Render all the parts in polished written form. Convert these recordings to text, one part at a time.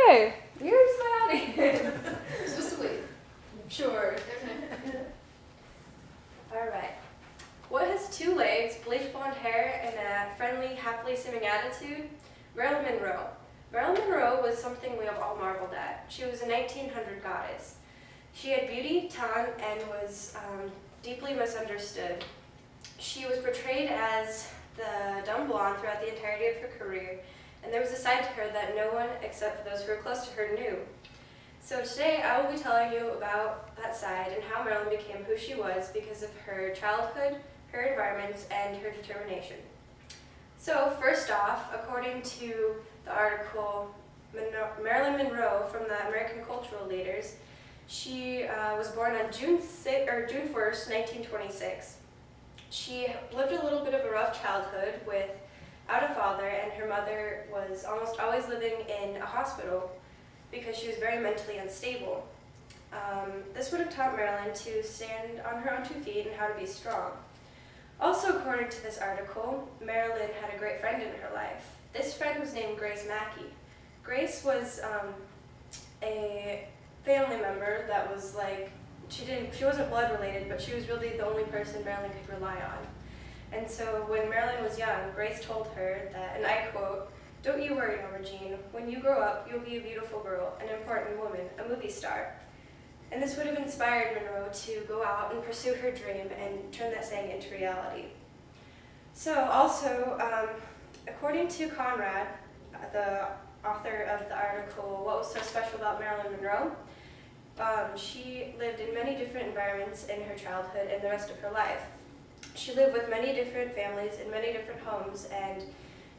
Okay, here's my audience. You're supposed to wait. Sure. Alright. What has two legs, bleach blonde hair, and a friendly, happily seeming attitude? Marilyn Monroe. Marilyn Monroe was something we have all marveled at. She was a 1900 goddess. She had beauty, talent, and was deeply misunderstood. She was portrayed as the dumb blonde throughout the entirety of her career, and there was a side to her that no one except for those who were close to her knew. So today I will be telling you about that side and how Marilyn became who she was because of her childhood, her environments, and her determination. So first off, according to the article Marilyn Monroe from the American Cultural Leaders, she was born on June 1st, 1926. She lived a little bit of a rough childhood without a father, and her mother was almost always living in a hospital because she was very mentally unstable. This would have taught Marilyn to stand on her own 2 feet and how to be strong. Also, according to this article, Marilyn had a great friend in her life. This friend was named Grace Mackey. Grace was a family member that was like, she wasn't blood related, but she was really the only person Marilyn could rely on. And so when Marilyn was young, Grace told her that, and I quote, "Don't you worry, Norma Jean. When you grow up, you'll be a beautiful girl, an important woman, a movie star." And this would have inspired Monroe to go out and pursue her dream and turn that saying into reality. So also, according to Conrad, the author of the article, What Was So Special About Marilyn Monroe? She lived in many different environments in her childhood and the rest of her life. She lived with many different families in many different homes, and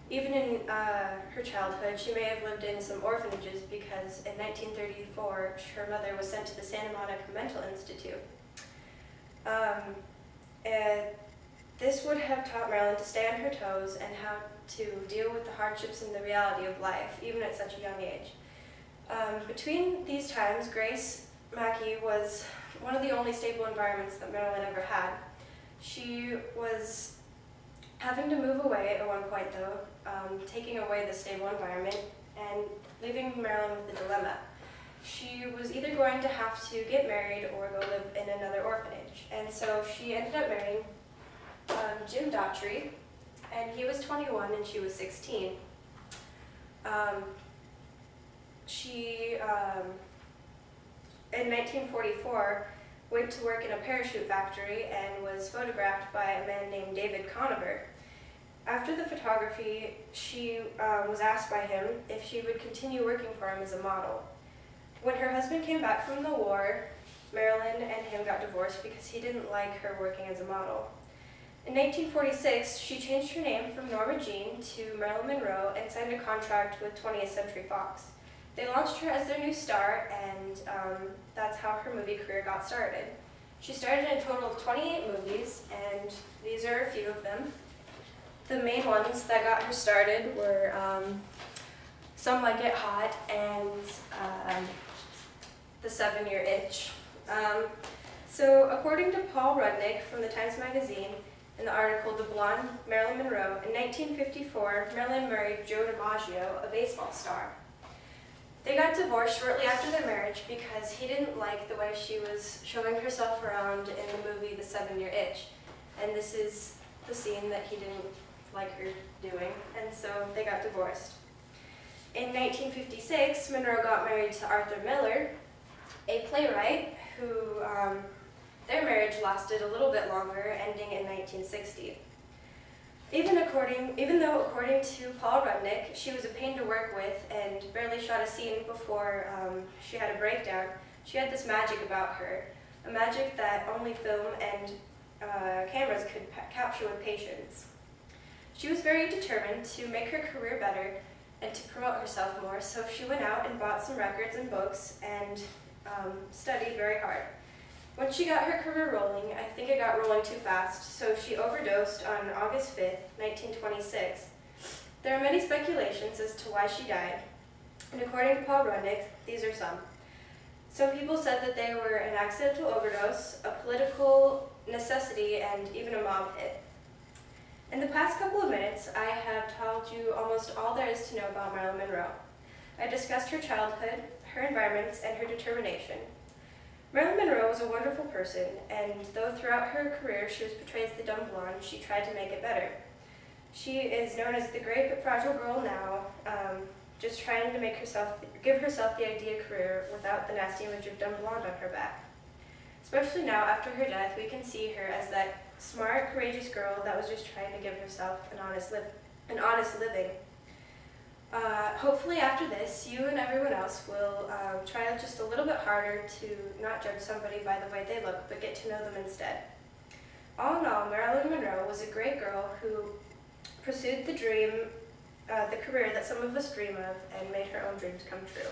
even in her childhood, she may have lived in some orphanages because in 1934, her mother was sent to the Santa Monica Mental Institute. This would have taught Marilyn to stay on her toes and how to deal with the hardships and the reality of life, even at such a young age. Between these times, Grace Mackey was one of the only stable environments that Marilyn ever had. She was having to move away at one point, though, taking away the stable environment and leaving Marilyn with a dilemma. She was either going to have to get married or go live in another orphanage. And so she ended up marrying Jim Daughtry, and he was 21 and she was 16. In 1944, went to work in a parachute factory and was photographed by a man named David Conover. After the photography, she was asked by him if she would continue working for him as a model. When her husband came back from the war, Marilyn and him got divorced because he didn't like her working as a model. In 1946, she changed her name from Norma Jean to Marilyn Monroe and signed a contract with 20th Century Fox. They launched her as their new star, and that's how her movie career got started. She started in a total of 28 movies, and these are a few of them. The main ones that got her started were Some Like It Hot and The 7-Year Itch. So according to Paul Rudnick from the Times Magazine, in the article The Blonde Marilyn Monroe, in 1954, Marilyn married Joe DiMaggio, a baseball star. They got divorced shortly after their marriage because he didn't like the way she was showing herself around in the movie The 7-Year Itch. And this is the scene that he didn't like her doing, and so they got divorced. In 1956, Monroe got married to Arthur Miller, a playwright who their marriage lasted a little bit longer, ending in 1960. Even though, according to Paul Rudnick, she was a pain to work with and barely shot a scene before she had a breakdown, she had this magic about her, a magic that only film and cameras could capture with patience. She was very determined to make her career better and to promote herself more, so she went out and bought some records and books and studied very hard. When she got her career rolling, I think it got rolling too fast, so she overdosed on August 5th, 1926. There are many speculations as to why she died, and according to Paul Rudnick, these are some. Some people said that they were an accidental overdose, a political necessity, and even a mob hit. In the past couple of minutes, I have told you almost all there is to know about Marilyn Monroe. I discussed her childhood, her environments, and her determination. Marilyn Monroe was a wonderful person, and though throughout her career she was portrayed as the dumb blonde, she tried to make it better. She is known as the great but fragile girl now, just trying to give herself the ideal career without the nasty image of dumb blonde on her back. Especially now, after her death, we can see her as that smart, courageous girl that was just trying to give herself an honest living. Hopefully after this, you and everyone else will try just a little bit harder to not judge somebody by the way they look, but get to know them instead. All in all, Marilyn Monroe was a great girl who pursued the career that some of us dream of, and made her own dreams come true.